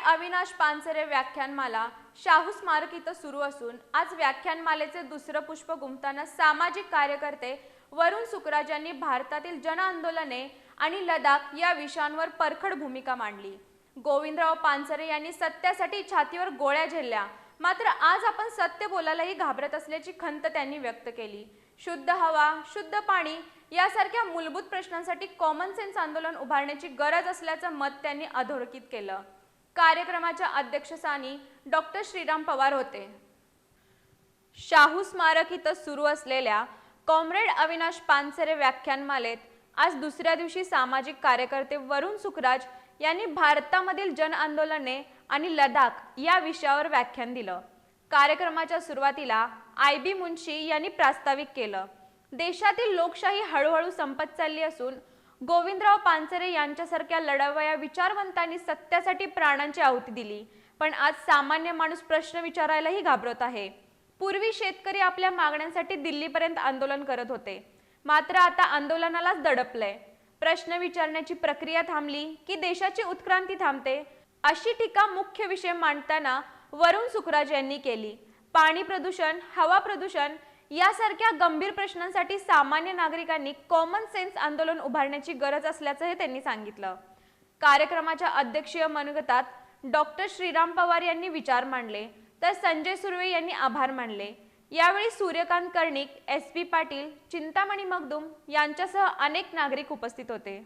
अविनाश पानसरे व्याख्यानमाला शाहू स्मारक इथं सुरू असून आज व्याख्यानमालेचे दुसरं पुष्प गुंफताना सामाजिक कार्यकर्ते वरुण सुखराज यांनी भारतातील जन आंदोलने आणि लडाख या विषयांवर परखड भूमिका मांडली। गोविंदराव पानसरे यांनी सत्यासाठी छातीवर गोळ्या झेलल्या, मात्र आज आपण सत्य बोलायलाही घाबरत असल्याची खंत त्यांनी व्यक्त केली। शुद्ध हवा, शुद्ध पाणी यासारख्या मूलभूत प्रश्नांसाठी कॉमन सेन्स आंदोलन उभारण्याची गरज असल्याचं मत त्यांनी अधोरेखित केलं। कार्यक्रमाच्या अध्यक्षस्थानी डॉक्टर श्रीराम पवार होते। शाहू स्मारक इथं सुरू असलेल्या कॉम्रेड अविनाश पानसरे व्याख्यानमालेत आज दुसऱ्या दिवशी सामाजिक कार्यकर्ते वरुण सुखराज यांनी भारतामधील जन आंदोलने आणि लडाख या विषयावर व्याख्यान दिलं। कार्यक्रमाच्या सुरुवातीला IB मुंशी यांनी प्रास्ताविक केलं। देशातील लोकशाही हळूहळू संपत चालली असून गोविंदराव पानसरे यांच्यासारख्या लढवय्या विचारवंतांनी सत्यासाठी प्राणांची आहुती दिली, पण आज सामान्य माणूस प्रश्न विचारायलाही घाबरत आहे। पूर्वी शेतकरी आपल्या मागण्यांसाठी दिल्लीपर्यंत आंदोलन करत होते, मात्र आता आंदोलनालाच दडपलंय। प्रश्न विचारण्याची प्रक्रिया थांबली की देशाची उत्क्रांती थांबते, अशी टीका मुख्य विषय मांडताना वरुण सुखराज यांनी केली। पाणी प्रदूषण, हवा प्रदूषण यासारख्या गंभीर प्रश्नांसाठी सामान्य नागरिकांनी कॉमन सेन्स आंदोलन उभारण्याची गरज असल्याचं त्यांनी सांगितलं। कार्यक्रमाच्या अध्यक्षीय मनोगतात डॉक्टर श्रीराम पवार यांनी विचार मांडले, तर संजय सुर्वे यांनी आभार मानले। यावेळी सूर्यकांत कर्णिक, SP पाटील, चिंतामणी मगदूम यांच्यासह अनेक नागरिक उपस्थित होते।